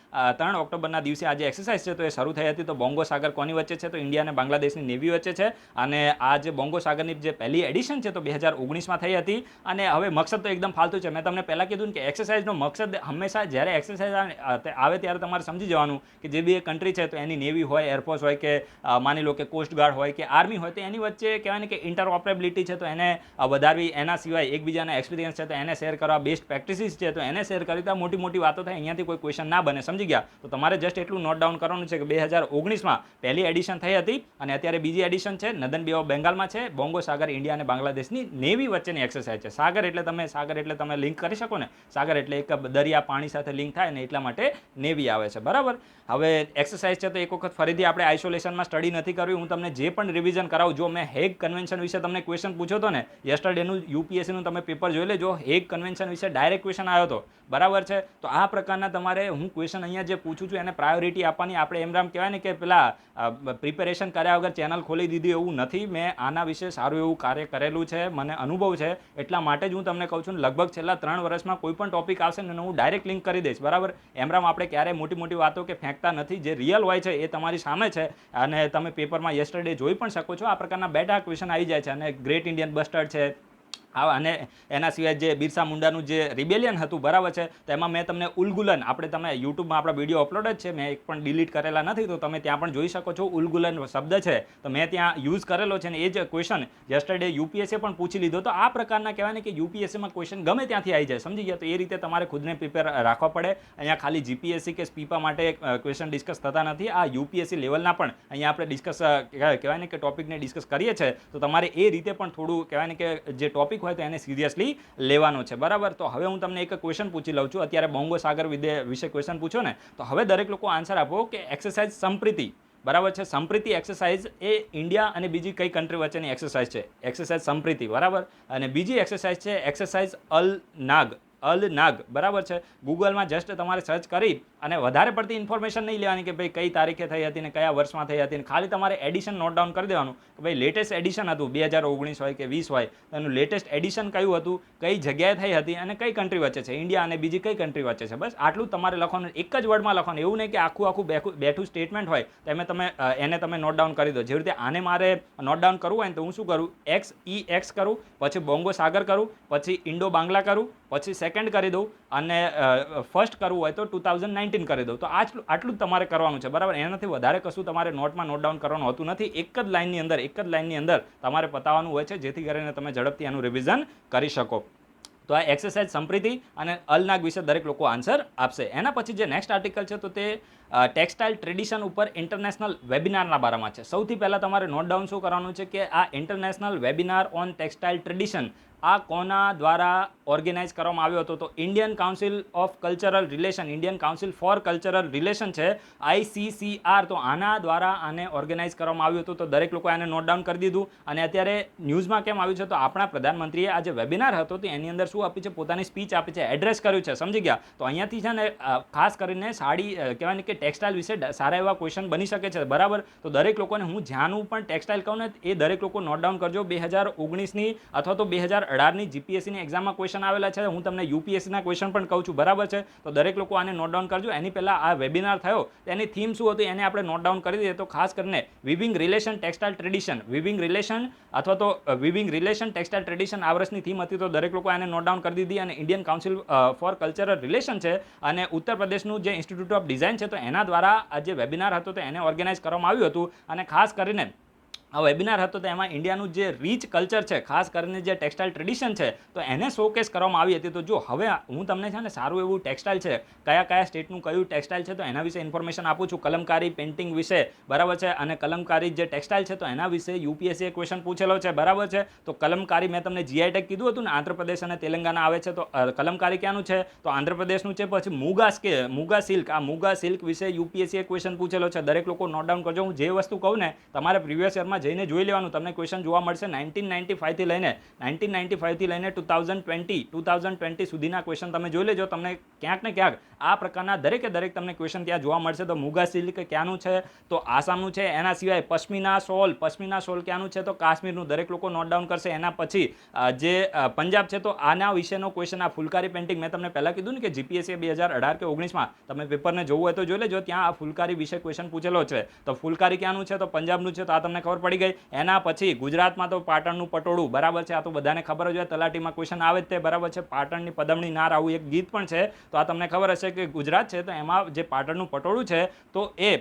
3 ઓક્ટોબરના દિવસે આ જે એક્સરસાઇઝ છે તો એ શરૂ થઈ હતી. તો બોંગો સાગર કોની વચ્ચે છે તો ઇન્ડિયા અને બાંગ્લાદેશની નેવી વચ્ચે છે અને આ જે બોંગો સાગરની જે પહેલી એડિશન છે તો 2019માં થઈ હતી. અને હવે મકસદ તો એકદમ ફાલતુ છે. મેં તમને પહેલાં કીધું કે એક્સરસાઇઝનો મકસદ હંમેશા જ્યારે એક્સરસાઇઝ આવે ત્યારે તમારે સમજી જવાનું કે જે બી કન્ટ્રી છે તો એની નેવી હોય, એરફોર્સ હોય કે માની લો કે કોસ્ટગાર્ડ હોય કે આર્મી હોય તો એની વચ્ચે કહેવાય ને કે ઇન્ટરઓપરેબિલિટી છે તો એને વધારવી, એના સિવાય એકબીજાના એક્સપિરિયન્સ છે તો એને શેર કરવા, બેસ્ટ પ્રેક્ટિસીસ છે તો એને શેર કરી તો મોટી મોટી વાતો થાય, અહીંયાથી કોઈ ક્વેશ્ચન ના બને. સમજી ગયા? તો તમારે જસ્ટ એટલું નોટ ડાઉન કરવાનું છે કે 2019માં પહેલી એડિશન થઈ હતી અને અત્યારે બીજી એડિશન છે, નદન બે ઓફ બેંગાલમાં છે. બોંગો સાગર ઇન્ડિયા અને બાંગ્લાદેશની નેવી વચ્ચેની એક્સરસાઇઝ છે. સાગર એટલે તમે લિંક કરી શકો ને, સાગર એટલે એક દરિયા પાણી સાથે લિંક થાય ને એટલા માટે નેવી આવે છે. બરાબર. હવે એક્સરસાઇઝ છે તો એક વખત ફરીથી આપણે આઇસોલેશનમાં સ્ટડી નથી કરવી. હું તમને જે પણ રિવિઝન કરાવું, જો મેં હેગ કન્વેન્શન વિશે તમને ક્વેશ્ચન પૂછ્યો હતો ને યસ્ટરડેનું યુપીએસસીનું તમે પેપર જોઈ લેજો, હેગ કન્વેન્શન વિશે ડાયરેક્ટ ક્વેશ્ચન આવ્યો હતો. બરાબર છે. તો આ પ્રકારના તમારે હું ક્વેશ્ચન અહીંયા જે પૂછું છું એને પ્રાયોરિટી આપવાની. આપણે એમ રામ કહેવાય ને કે પેલા પ્રિપેરેશન કર્યા વગર ચેનલ ખોલી દીધી એવું નથી. મેં આના વિશે સારું એવું કાર્ય કરેલું છે, મને અનુભવ છે, એટલા માટે જ હું તમને કહું છું. લગભગ છેલ્લા 3 વર્ષમાં કોઈ પણ ટોપિક આવશે ને હું ડાયરેક્ટ લિંક કરી દઈશ. બરાબર. એમ રામ આપણે ક્યારેય મોટી મોટી વાતો કે ફેંકતા નથી. જે રિયલ હોય છે એ તમારી સામે છે અને તમે પેપરમાં યસ્ટરડે જોઈ પણ શકો છો. આ પ્રકારના બેઠા ક્વેશ્ચન આવી જાય છે અને ગ્રેટ ઇન્ડિયન બસ્ટર્ડ છે અને એના સિવાય જે બિરસા મુંડાનું જે રિબેલિયન હતું, બરાબર છે, તો એમાં મેં તમને ઉલગુલન, આપણે તમે યુટ્યુબમાં આપણા વિડીયો અપલોડ જ છે, મેં એક પણ ડિલીટ કરેલા નથી તો તમે ત્યાં પણ જોઈ શકો છો. ઉલગુલન શબ્દ છે તો મેં ત્યાં યુઝ કરેલો છે અને એ જ ક્વેશ્ચન યસ્ટરડે યુપીએસસી પણ પૂછી લીધો. તો આ પ્રકારના કહેવાય ને કે યુપીએસસીમાં ક્વેશ્ચન ગમે ત્યાંથી આવી જાય. સમજી ગયા? તો એ રીતે તમારે ખુદને પ્રિપેર રાખવા પડે. અહીંયા ખાલી જીપીએસસી કે સ્પીપા માટે ક્વેશ્ચન ડિસ્કસ થતા નથી. આ યુપીએસસી લેવલના પણ અહીંયા આપણે ડિસ્કસ કહેવાય ને કે ટોપિકને ડિસ્કસ કરીએ છીએ તો તમારે એ રીતે પણ થોડું કહેવાય ને કે જે ટોપિક હોય તો એને સિરિયસલી લેવાનો છે. બરાબર. તો હવે હું તમને એક ક્વેશ્ચન પૂછી લઉં છું. અત્યારે બોંગો સાગર વિશે ક્વેશ્ચન પૂછો ને તો હવે દરેક લોકો આન્સર આપો કે એક્સરસાઇઝ સંપ્રીતિ, બરાબર છે, સંપ્રીતિ એક્સરસાઇઝ એ ઇન્ડિયા અને બીજી કઈ કન્ટ્રી વચ્ચેની એક્સરસાઇઝ છે? એક્સરસાઇઝ સંપ્રીતિ. બરાબર. અને બીજી એક્સરસાઇઝ છે એક્સરસાઇઝ અલ નાગ. બરાબર છે. ગૂગલમાં જસ્ટ તમારે સર્ચ કરી અને વધારે પડતી ઇન્ફોર્મેશન નહીં લેવાની કે ભાઈ કઈ તારીખે થઈ હતી ને કયા વર્ષમાં થઈ હતી, ખાલી તમારે એડિશન નોટ ડાઉન કરી દેવાનું કે ભાઈ લેટેસ્ટ એડિશન હતું 2019 હોય કે 20 હોય તો એનું લેટેસ્ટ એડિશન કયું હતું, કઈ જગ્યાએ થઈ હતી અને કઈ કન્ટ્રી વચ્ચે છે, ઇન્ડિયા અને બીજી કઈ કન્ટ્રી વચ્ચે છે. બસ આટલું તમારે લખવાનું, એક જ વર્ડમાં લખવાનું. એવું નહીં કે આખું બેઠું સ્ટેટમેન્ટ હોય તો એને તમે નોટ ડાઉન કરી દો. જેવી રીતે આને મારે નોટ ડાઉન કરવું હોય ને તો હું શું કરું, XEX કરું, પછી બોંગો સાગર કરું, પછી ઇન્ડો બાંગ્લા કરું, પછી સેકન્ડ કરી દઉં અને ફર્સ્ટ કરવું હોય તો 2019 કરી દઉં. તો આટલું જ તમારે કરવાનું છે. બરાબર. એનાથી વધારે કશું તમારે નોટમાં નોટ ડાઉન કરવાનું હોતું નથી. એક જ લાઇનની અંદર તમારે પતાવવાનું હોય છે જેથી કરીને તમે ઝડપથી એનું રિવિઝન કરી શકો. તો આ એક્સરસાઇઝ સંપ્રીતિ અને અલનાગ વિશે દરેક લોકો આન્સર આપશે. એના પછી જે નેક્સ્ટ આર્ટિકલ છે તો તે ટેક્સટાઇલ ટ્રેડિશન ઉપર ઇન્ટરનેશનલ વેબિનારના બારામાં છે. સૌથી પહેલાં તમારે નોટ ડાઉન શું કરવાનું છે કે આ international webinar on textile tradition આ કોના દ્વારા ઓર્ગેનાઇઝ કરવામાં આવ્યો હતો? તો Indian council of cultural relation, Indian council four cultural relation છે, ICCR. તો આના દ્વારા આને ઓર્ગેનાઇઝ કરવામાં આવ્યું હતું. તો દરેક લોકો આને નોટ ડાઉન કરી દીધું. અને અત્યારે ન્યૂઝમાં કેમ આવ્યું છે તો આપણા પ્રધાનમંત્રીએ આ જે વેબિનાર હતો તો એની અંદર શું આપ્યું છે, પોતાની સ્પીચ આપી છે, એડ્રેસ કર્યું છે. સમજી ગયા? તો અહીંયાથી છે ને ખાસ કરીને સાડી કહેવાય ને કે ટેક્સટાઇલ વિશે સારા એવા ક્વેશ્ચન બની શકે છે. બરાબર. તો દરેક લોકોને હું જ્યાંનું પણ ટેક્સટાઇલ કહું ને એ દરેક લોકો નોટ ડાઉન કરજો. 2019ની અથવા તો 2018ની જીપીએસસીની એક્ઝામમાં ક્વેશ્ચન આવેલા છે. હું તમને યુપીએસસીના ક્વેશ્ચન પણ કહું છું. બરાબર છે. તો દરેક લોકો આને નોટ ડાઉન કરજો. એની પહેલાં આ વેબિનાર થયો એની થીમ શું હતી એને આપણે નોટ ડાઉન કરી દઈએ. તો ખાસ કરીને weaving relation textile tradition, weaving relation અથવા તો વિવિંગ રિલેશન ટેક્સટાઇલ ટ્રેડિશન આ વર્ષની થીમ હતી. તો દરેક લોકો આને નોટ ડાઉન કરી દીધી. અને Indian council four cultural relation છે અને ઉત્તર પ્રદેશનું જે ઇન્સ્ટિટ્યૂટ ઓફ ડિઝાઇન છે તો એના દ્વારા આ જે વેબિનાર હતો તો એને ઓર્ગેનાઇઝ કરવામાં આવ્યું હતું. અને ખાસ કરીને આ વેબિનાર હતો તો એમાં ઇન્ડિયાનું જે રીચ કલ્ચર છે, ખાસ કરીને જે ટેક્સટાઇલ ટ્રેડિશન છે તો એને શોકેસ કરવામાં આવી હતી. તો જો હવે હું તમને છે ને સારું એવું ટેક્સટાઇલ છે, કયા સ્ટેટનું કયું ટેક્સટાઇલ છે તો એના વિશે ઇન્ફોર્મેશન આપું છું. કલમકારી પેઇન્ટિંગ વિશે, બરાબર છે, અને કલમકારી જે ટેક્સટાઇલ છે તો એના વિશે યુપીએસસીએ ક્વેશ્ચન પૂછેલો છે. બરાબર છે. તો કલમકારી મેં તમને જીઆઈ ટેગ કીધું હતું ને, આંધ્રપ્રદેશ અને તેલંગાના આવે છે. તો કલમકારી ક્યાંનું છે તો આંધ્રપ્રદેશનું છે. પછી મુગા સિલ્ક, આ મુગા સિલ્ક વિશે યુપીએસસીએ ક્વેશ્ચન પૂછેલો છે. દરેક લોકો નોટ ડાઉન કરજો. હું જે વસ્તુ કહું ને તમારે પ્રીવિયસ યરમાં જઈને જોઈ લેવાનું, તમને ક્વેશ્ચન જોવા મળશે 1995થી લઈને 2020 સુધીના ક્વેશ્ચન તમે જોઈ લેજો, તમને ક્યાંક ને ક્યાંક આ પ્રકારના દરેકે દરેક તમને ક્વેશ્ચન ત્યાં જોવા મળશે. તો મુગા સિલ્ક ક્યાંનું છે? તો આસામનું છે. એના સિવાય પશ્મિના શોલ ક્યાંનું છે? તો કાશ્મીરનું. દરેક લોકો નોટ ડાઉન કરશે. એના પછી જે પંજાબ છે તો આના વિશેનો ક્વેશ્ચન, આ ફુલકારી પેઇન્ટિંગ મેં તમને પહેલાં કીધું ને કે જીપીએસસી 2018 કે 19માં તમે પેપરને જોવું હોય તો જોઈ લેજો, ત્યાં આ ફુલકારી વિશે ક્વેશ્ચન પૂછેલો છે. તો ફુલકારી ક્યાંનું છે? તો પંજાબનું છે. તો આ તમને ખબર પડી ગઈ. એના પછી ગુજરાતમાં તો પાટણનું પટોળું, બરાબર છે, આ તો બધાને ખબર જ હોય, તલાટીમાં ક્વેશ્ચન આવે જ તે, બરાબર છે. પાટણની પદમણી નાર, આવું એક ગીત પણ છે, તો આ તમને ખબર હશે કે ગુજરાત છે તો એમાં જે પાટણનું પટોળું છે તો એ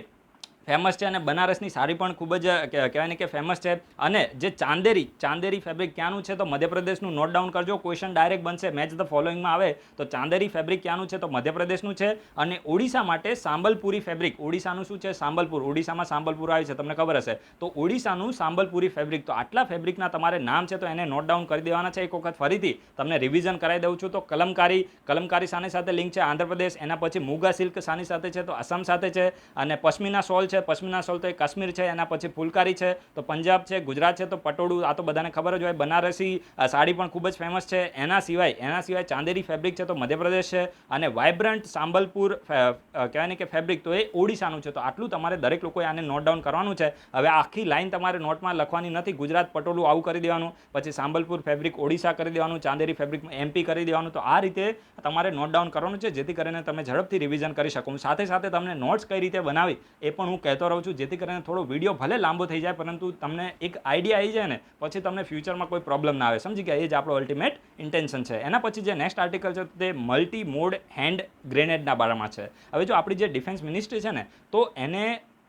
ફેમસ છે. અને બનારસની સાડી પણ ખૂબ જ કહેવાય ને કે ફેમસ છે. અને જે ચાંદેરી ફેબ્રિક ક્યાંનું છે? તો મધ્યપ્રદેશનું. નોટ ડાઉન કરજો, ક્વેશ્ચન ડાયરેક્ટ બનશે, મેચ ધ ફોલોઈંગમાં આવે તો ચાંદેરી ફેબ્રિક ક્યાંનું છે? તો મધ્યપ્રદેશનું છે. અને ઓડિશા માટે સાંબલપુરી ફેબ્રિક, ઓડિશાનું શું છે? સાંબલપુર. ઓડિશામાં સાંબલપુર આવે છે, તમને ખબર હશે. તો ઓડિશાનું સાંબલપુરી ફેબ્રિક. તો આટલા ફેબ્રિકના તમારે નામ છે તો એને નોટ ડાઉન કરી દેવાના છે. એક વખત ફરીથી તમને રિવિઝન કરાવી દઉં છું. તો કલમકારી સાની સાથે લિંક છે? આંધ્રપ્રદેશ. એના પછી મુગા સિલ્ક સાની સાથે છે? તો આસામ સાથે છે. અને પશ્મિના શોલ છે, પશ્મિના શોલ તો એ કાશ્મીર છે. એના પછી ફુલકારી છે તો પંજાબ છે. ગુજરાત છે તો પટોળું, આ તો બધાને ખબર જ હોય. બનારસી સાડી પણ ખૂબ જ ફેમસ છે. એના સિવાય ચાંદેરી ફેબ્રિક છે તો મધ્યપ્રદેશ છે. અને વાઇબ્રન્ટ સાંબલપુર કહેવાય ને કે ફેબ્રિક તો એ ઓડિશાનું છે. તો આટલું તમારે દરેક લોકોએ આને નોટ ડાઉન કરવાનું છે. હવે આખી લાઈન તમારે નોટમાં લખવાની નથી. ગુજરાત પટોળું આવું કરી દેવાનું, પછી સાંબલપુર ફેબ્રિક ઓડિશા કરી દેવાનું, ચાંદેરી ફેબ્રિક એમપી કરી દેવાનું. તો આ રીતે તમારે નોટ ડાઉન કરવાનું છે, જેથી કરીને તમે ઝડપથી રિવિઝન કરી શકો. સાથે સાથે તમને નોટ્સ કઈ રીતે બનાવી એ પણ હું કહેતો રહું છું, જેથી કરીને થોડો વિડીયો ભલે લાંબો થઈ જાય પરંતુ તમને એક આઈડિયા આવી જાય ને, પછી તમને ફ્યુચરમાં કોઈ પ્રોબ્લેમ ના આવે. સમજી ગયા? એ જ આપણો અલ્ટિમેટ ઇન્ટેન્શન છે. એના પછી જે નેક્સ્ટ આર્ટિકલ છે તે મલ્ટી મોડ હેન્ડ ગ્રેનેડના બારામાં છે. હવે જો આપણી જે ડિફેન્સ મિનિસ્ટ્રી છે ને, તો એને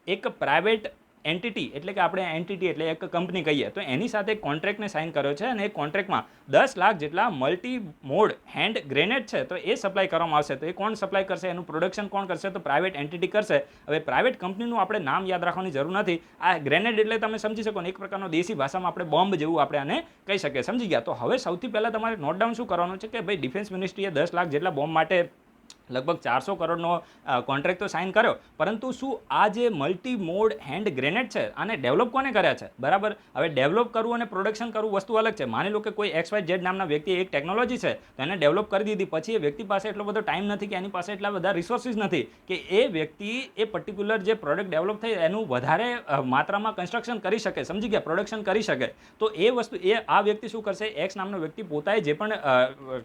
એક પ્રાઇવેટ એન્ટિટી, એટલે કે આપણે એન્ટિટી એટલે એક કંપની કહીએ, તો એની સાથે કોન્ટ્રાક્ટને સાઇન કર્યો છે. અને એ કોન્ટ્રાક્ટમાં 10 લાખ જેટલા મલ્ટી મોડ હેન્ડ ગ્રેનેડ છે તો એ સપ્લાય કરવામાં આવશે. તો એ કોણ સપ્લાય કરશે? એનું પ્રોડક્શન કોણ કરશે? તો પ્રાઇવેટ એન્ટિટી કરશે. હવે પ્રાઇવેટ કંપનીનું આપણે નામ યાદ રાખવાની જરૂર નથી. આ ગ્રેનેડ એટલે તમે સમજી શકો ને, એક પ્રકારનો દેશી ભાષામાં આપણે બોમ્બ જેવું આપણે આને કહી શકીએ. સમજી ગયા? તો હવે સૌથી પહેલાં તમારે નોટ ડાઉન શું કરવાનું છે કે ભાઈ ડિફેન્સ મિનિસ્ટ્રીએ 10 લાખ જેટલા બોમ્બ માટે લગભગ 400 કરોડનો કોન્ટ્રાક્ટ તો સાઇન કર્યો, પરંતુ શું આ જે મલ્ટી મોડ હેન્ડ ગ્રેનેડ છે આને ડેવલપ કોને કર્યા છે? બરાબર. હવે ડેવલપ કરવું અને પ્રોડક્શન કરવું વસ્તુ અલગ છે. માની લો કે કોઈ XYZ નામના વ્યક્તિએ એક ટેકનોલોજી છે તો એને ડેવલપ કરી દીધી, પછી એ વ્યક્તિ પાસે એટલો બધો ટાઈમ નથી કે એની પાસે એટલા બધા રિસોર્સિસ નથી કે એ વ્યક્તિ એ પર્ટિક્યુલર જે પ્રોડક્ટ ડેવલપ થઈ એનું વધારે માત્રામાં કન્સ્ટ્રક્શન કરી શકે. સમજી ગયા? પ્રોડક્શન કરી શકે. તો એ વસ્તુ આ વ્યક્તિ શું કરશે? X નામનો વ્યક્તિ પોતાએ જે પણ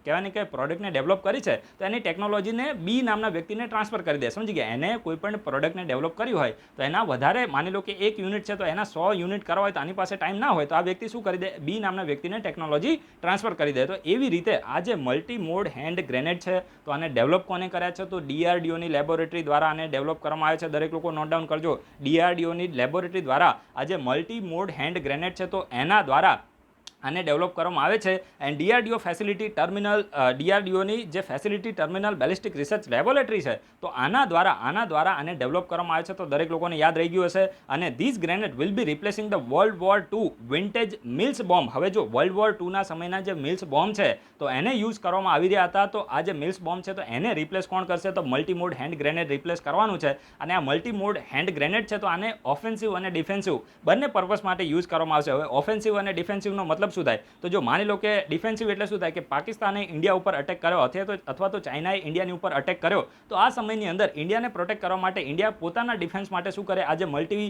કહેવાય ને કે પ્રોડક્ટને ડેવલપ કરી છે તો એની ટેકનોલોજીને બી નામના વ્યક્તિને ટ્રાન્સફર કરી દે. સમજી ગયા? એને કોઈ પણ પ્રોડક્ટને ડેવલપ કર્યું હોય તો એના વધારે, માની લો કે 1 યુનિટ છે તો એના 100 યુનિટ કરવા હોય તો આની પાસે ટાઈમ ના હોય, તો આ વ્યક્તિ શું કરી દે? બી નામના વ્યક્તિને ટેકનોલોજી ટ્રાન્સફર કરી દે. તો એવી રીતે આ જે મલ્ટી મોડ હેન્ડ ગ્રેનેડ છે તો આને ડેવલપ કોને કર્યા છે? તો DRDOની લેબોરેટરી દ્વારા આને ડેવલપ કરવામાં આવે છે. દરેક લોકો નોટ ડાઉન કરજો. DRDOની લેબોરેટરી દ્વારા આ જે મલ્ટી મોડ હેન્ડ ગ્રેનેડ છે તો એના દ્વારા આને ડેવલપ કરવામાં આવે છે. એન્ડ DRDOની જે facility terminal ballistic research laboratory છે તો આના દ્વારા આને ડેવલપ કરવામાં આવે છે. તો દરેક લોકોને યાદ રહી ગયું હશે. અને this grenade will be replacing the World War II vintage Mills bomb. હવે જો World War II ના સમયના જે મિલ્સ બોમ્બ છે તો એને યુઝ કરવામાં આવી રહ્યા હતા. તો આ જે મિલ્સ બોમ્બ છે તો એને રિપ્લેસ કોણ કરશે? તો multi mode hand grenade replace કરવાનું છે. અને આ મલ્ટી મોડ હેન્ડ ગ્રેનેડ છે તો આને ઓફેન્સિવ અને ડિફેન્સિવ બંને પર્પઝ માટે યુઝ કરવામાં આવશે. હવે ઓફેન્સિવ અને ડિફેન્સિવનો મતલબ શું થાય? તો જો માની લો કે ડિફેન્સિવ એટલે શું થાય કે પાકિસ્તાને ઇન્ડિયા ઉપર અટેક કર્યો અથવા તો ચાઇનાએ ઇન્ડિયાની ઉપર અટેક કર્યો, તો આ સમયની અંદર ઇન્ડિયાને પ્રોટેક્ટ કરવા માટે ઇન્ડિયા પોતાના ડિફેન્સ માટે શું કરે? આ જે મલ્ટી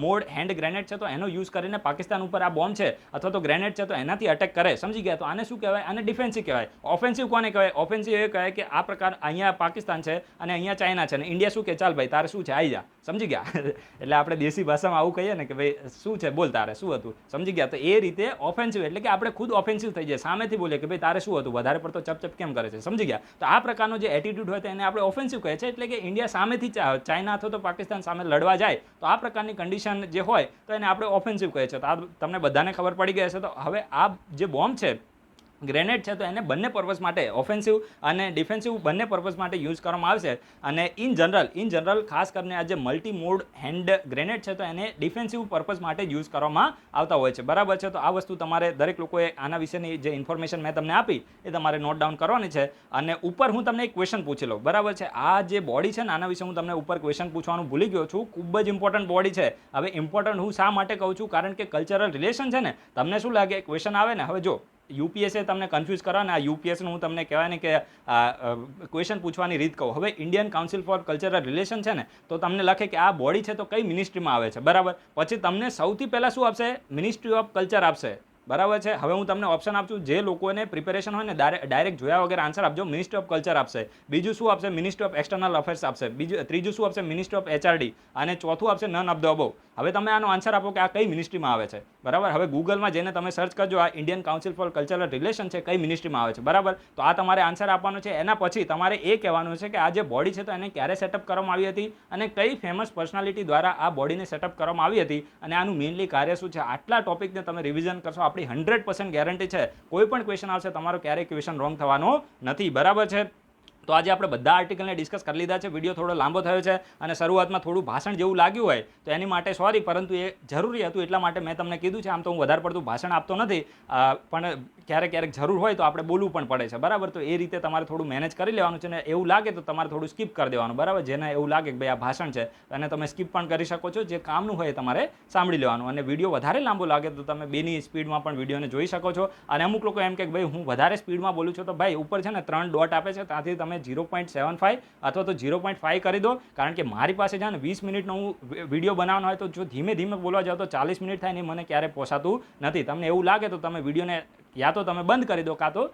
મોડ હેન્ડ ગ્રેનેડ છે તો એનો યુઝ કરીને પાકિસ્તાન ઉપર આ બોમ્બ છે અથવા તો ગ્રેનેડ છે તો એનાથી અટેક કરે. સમજી ગયા? તો આને શું કહેવાય? આને ડિફેન્સિવ કહેવાય. ઓફેન્સિવ કોને કહેવાય? ઓફેન્સિવ એ કહેવાય કે આ પ્રકાર અહીંયા પાકિસ્તાન છે અને અહીંયા ચાઇના છે અને ઇન્ડિયા શું કે ચાલ ભાઈ તારે શું છે આવી જા. સમજી ગયા? એટલે આપણે દેશી ભાષામાં આવું કહીએ ને કે ભાઈ શું છે બોલ, તારે શું હતું? સમજી ગયા? તો એ રીતે ઓફેન્સિવ એટલે કે આપણે ખુદ ઓફેન્સિવ થઈ જાય, સામેથી બોલે કે ભાઈ તારે શું હતું, વધારે પડતો ચપચપ કેમ કરે છે. સમજી ગયા? તો આ પ્રકારનો જે એટીટ્યુડ હોય તો એને આપણે ઓફેન્સિવ કહે છે. એટલે કે ઇન્ડિયા સામેથી ચાઇના અથવા તો પાકિસ્તાન સામે લડવા જાય તો આ પ્રકારની કન્ડિશન જે હોય તો એને આપણે ઓફેન્સિવ કહે છે. તો આ તમને બધાને ખબર પડી ગઈ હશે. તો હવે આ જે બોમ્બ છે ગ્રેનેડ છે તો એને બંને પર્પઝ માટે ઓફેન્સિવ અને ડિફેન્સિવ બંને પર્પઝ માટે યુઝ કરવામાં આવશે. અને ઇન જનરલ ખાસ કરીને આ જે મલ્ટી મોડ હેન્ડ ગ્રેનેડ છે તો એને ડિફેન્સિવ પર્પઝ માટે યુઝ કરવામાં આવતા હોય છે. બરાબર છે. તો આ વસ્તુ તમારે દરેક લોકોએ આના વિશેની જે ઇન્ફોર્મેશન મેં તમને આપી એ તમારે નોટ ડાઉન કરવાની છે. અને ઉપર હું તમને એક ક્વેશ્ચન પૂછી લઉં. બરાબર છે. આ જે બોડી છે ને આના વિશે હું તમને ઉપર ક્વેશ્ચન પૂછવાનું ભૂલી ગયો છું. ખૂબ જ ઇમ્પોર્ટન્ટ બોડી છે. હવે ઇમ્પોર્ટન્ટ હું શા માટે કહું છું, કારણ કે કલ્ચરલ રિલેશન છે ને, તમને શું લાગે ક્વેશ્ચન આવે ને, હવે જો યુપીએસએ તમને કન્ફ્યુઝ કરવા ને આ યુપીએસનું હું તમને કહેવાય ને કે ક્વેશ્ચન પૂછવાની રીત કહું. હવે Indian council four cultural relation છે ને, તો તમને લખે કે આ બોડી છે તો કઈ મિનિસ્ટ્રીમાં આવે છે. બરાબર. પછી તમને સૌથી પહેલાં શું આપશે? મિનિસ્ટ્રી ઓફ કલ્ચર આપશે. બરાબર છે. હવે હું તમને ઓપ્શન આપશું, જે લોકોને પ્રિપેરેશન હોય ને ડાયરેક્ટ જોયા વગર આન્સર આપજો. મિનિસ્ટ્રી ઓફ કલ્ચર આપશે. બીજું શું આપશે? મિનિસ્ટ્રી ઓફ એક્સટર્નલ અફેર્સ આપશે. ત્રીજું શું આપશે? Ministry of HRD. અને ચોથું આપશે નન ઓફ ધ અબોવ. હવે તમે આનો આન્સર આપો કે આ કઈ મિનિસ્ટ્રીમાં આવે છે. બરાબર. હવે ગૂગલમાં જઈને તમે સર્ચ કરજો આ Indian council four cultural relation છે કઈ મિનિસ્ટ્રીમાં આવે છે. બરાબર. તો આ તમારે આન્સર આપવાનો છે. એના પછી તમારે એ કહેવાનું છે કે આ જે બોડી છે તો એને ક્યારે સેટઅપ કરવામાં આવી હતી અને કઈ ફેમસ પર્સનાલિટી દ્વારા આ બોડીને સેટઅપ કરવામાં આવી હતી અને આનું મેઇનલી કાર્ય શું છે. આટલા ટોપિકને તમે રિવિઝન કરશો, આપણી 100% ગેરંટી છે કોઈ પણ ક્વેશ્ચન આવશે તમારો ક્યારેય ક્વેશ્ચન રોંગ થવાનો નથી. બરાબર છે. તો આજે આપણે બધા આર્ટિકલને ડિસ્કસ કરી લીધા છે. વિડીયો થોડો લાંબો થયો છે અને શરૂઆતમાં થોડું ભાષણ જેવું લાગ્યું હોય તો એની માટે સોરી, પરંતુ એ જરૂરી હતું એટલા માટે મેં તમને કીધું છે. આમ તો હું વધારે પડતું ભાષણ આપતો નથી, પણ ક્યારેક જરૂર હોય તો આપણે બોલવું પણ પડે છે. બરાબર. તો એ રીતે તમારે થોડું મેનેજ કરી લેવાનું છે. અને એવું લાગે તો તમારે થોડું સ્કીપ કરી દેવાનું. બરાબર. જેને એવું લાગે કે ભાઈ આ ભાષણ છે અને તમે સ્કીપ પણ કરી શકો છો. જે કામનું હોય એ તમારે સાંભળી લેવાનું. અને વિડીયો વધારે લાંબો લાગે તો તમે બેની સ્પીડમાં પણ વિડીયોને જોઈ શકો છો. અને અમુક લોકો એમ કે ભાઈ હું વધારે સ્પીડમાં બોલું છું, તો ભાઈ ઉપર છે ને 3 ડોટ આપે છે, ત્યાંથી તમે 0.75 અથવા તો 0.5 કરી દો. કારણ કે મારી પાસે છે ને 20 મિનિટનો હું વિડીયો બનાવવાનો હોય તો જો ધીમે ધીમે બોલવા જાવ તો 40 મિનિટ થાય ને મને ક્યારે પોસાતું નથી. તમને એવું લાગે તો તમે વિડીયોને યા તો તમે બંધ કરી દો કાં તો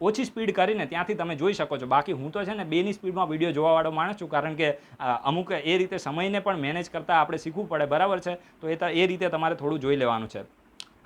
ઓછી સ્પીડ કરીને ત્યાંથી તમે જોઈ શકો છો. બાકી હું તો છે ને 2ની સ્પીડમાં વિડીયો જોવાવાળો માણસ છું, કારણ કે અમુક એ રીતે સમયને પણ મેનેજ કરતાં આપણે શીખવું પડે. બરાબર છે. તો એ રીતે તમારે થોડું જોઈ લેવાનું છે.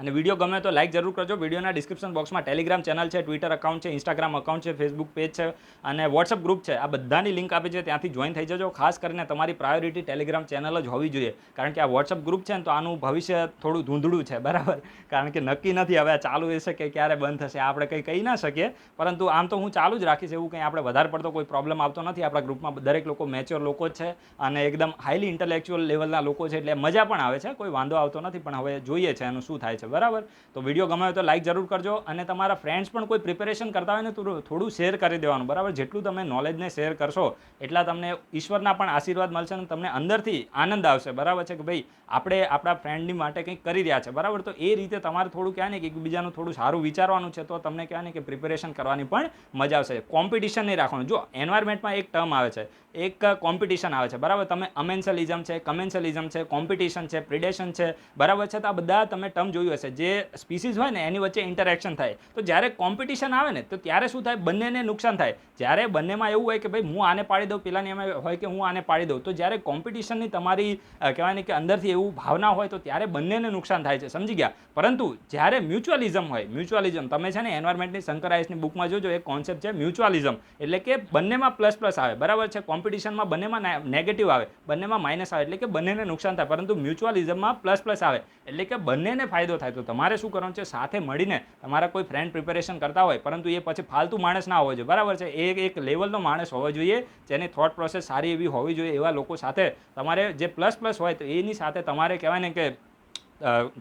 અને વિડીયો ગમે તો લાઇક જરૂર કરજો. વિડીયોના ડિસ્ક્રિપ્શન બોક્સમાં ટેલિગ્રામ ચેનલ છે, ટ્વિટર અકાઉન્ટ છે, ઇન્સ્ટાગ્રામ અકાઉન્ટ છે, ફેસબુક પેજ છે અને વોટ્સઅપ ગ્રુપ છે. આ બધાની લિંક આપી છે, ત્યાંથી જોઈન થઈ જજો. ખાસ કરીને તમારી પ્રાયોરિટી ટેલિગ્રામ ચેનલ જ હોવી જોઈએ, કારણ કે આ વોટ્સઅપ ગ્રુપ છે ને તો આનું ભવિષ્ય થોડું ધૂંધળું છે. બરાબર. કારણ કે નક્કી નથી હવે આ ચાલુ રહેશે કે ક્યારે બંધ થશે, આપણે કંઈ કહી ના શકીએ. પરંતુ આમ તો હું ચાલુ જ રાખીશ, એવું કંઈ આપણે વધારે પડતો કોઈ પ્રોબ્લેમ આવતો નથી. આપણા ગ્રુપમાં દરેક લોકો મેચ્યોર લોકો જ છે અને એકદમ હાઈલી ઇન્ટેલેક્ચ્યુઅલ લેવલના લોકો છે, એટલે મજા પણ આવે છે. કોઈ વાંધો આવતો નથી. પણ હવે જોઈએ છે એનું શું થાય છે. બરાબર. તો વિડીયો ગમે તો લાઇક જરૂર કરજો. અને તમારા ફ્રેન્ડ્સ પણ કોઈ પ્રિપેરેશન કરતા હોય ને તો થોડું શેર કરી દેવાનું. બરાબર. જેટલું તમે નોલેજને શેર કરશો એટલા તમને ઈશ્વરના પણ આશીર્વાદ મળશે અને તમને અંદરથી આનંદ આવશે. બરાબર છે કે ભાઈ આપણે આપણા ફ્રેન્ડની માટે કંઈક કરી રહ્યા છે. બરાબર. તો એ રીતે તમારે થોડું કહેવાય ને કે એકબીજાનું થોડું સારું વિચારવાનું છે, તો તમને કહેવાય ને કે પ્રિપેરેશન કરવાની પણ મજા આવશે. કોમ્પિટિશન નહીં રાખવાનું. જો એન્વાયરમેન્ટમાં એક ટર્મ આવે છે, એક કોમ્પિટિશન આવે છે. બરાબર. તમે અમેન્શલિઝમ છે, કમેન્શલિઝમ છે, કોમ્પિટિશન છે, પ્રિડેશન છે. બરાબર છે. તો આ બધા તમે ટર્મ જોયું હશે. જે સ્પીસીઝ હોય ને એની વચ્ચે ઇન્ટરેક્શન થાય. તો જ્યારે કોમ્પિટિશન આવે ને તો ત્યારે શું થાય? બંનેને નુકસાન થાય. જ્યારે બંનેમાં એવું હોય કે ભાઈ હું આને પાડી દઉં, પેલાની એમાં હોય કે હું આને પાડી દઉં, તો જ્યારે કોમ્પિટિશનની તમારી કહેવાય ને કે અંદરથી એવું ભાવના હોય તો ત્યારે બંનેને નુકસાન થાય છે. સમજી ગયા? પરંતુ જ્યારે મ્યુચ્યુઅલિઝમ હોય, મ્યુચ્યુઅલિઝમ તમે છે ને એન્વાયરમેન્ટની શંકર આઈસની બુકમાં જોજો, એક કોન્સેપ્ટ છે મ્યુચ્યુઅલિઝમ. એટલે કે બંનેમાં પ્લસ પ્લસ આવે. બરાબર છે. કોમ્પિટિશનમાં બંનેમાં નેગેટિવ આવે, બંનેમાં માઇનસ આવે, એટલે કે બંનેને નુકસાન થાય. પરંતુ મ્યુચ્યુઅલિઝમમાં પ્લસ પ્લસ આવે, એટલે કે બંનેને ફાયદો થાય. તો તમારે શું કરવાનું છે? સાથે મળીને તમારા કોઈ ફ્રેન્ડ પ્રિપેરેશન કરતા હોય, પરંતુ એ પછી ફાલતુ માણસ ના હોવો જોઈએ. બરાબર છે. એ એક લેવલનો માણસ હોવો જોઈએ, જેની થોટ પ્રોસેસ સારી એવી હોવી જોઈએ. એવા લોકો સાથે તમારે જે પ્લસ પ્લસ હોય તો એની સાથે તમારે કહેવાય ને કે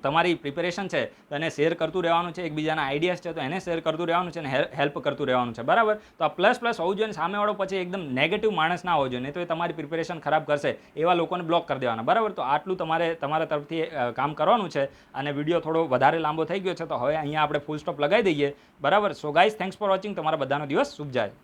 તમારી પ્રિપેરેશન છે તો એને શેર કરતું રહેવાનું છે. એકબીજાના આઈડિયાઝ છે તો એને શેર કરતું રહેવાનું છે અને હેલ્પ કરતું રહેવાનું છે. બરાબર. તો આ પ્લસ પ્લસ હોવું જોઈએ. સામેવાળો પછી એકદમ નેગેટિવ માણસ ના હોવો જોઈએ, નહીં તો એ તમારી પ્રિપેરેશન ખરાબ કરશે. એવા લોકોને બ્લોક કરી દેવાના. બરાબર. તો આટલું તમારા તરફથી કામ કરવાનું છે. અને વિડીયો થોડો વધારે લાંબો થઈ ગયો છે તો હવે અહીંયા આપણે ફૂલ સ્ટોપ લગાવી દઈએ. બરાબર. So guys, thanks for watching. તમારા બધાનો દિવસ શુભ જાય.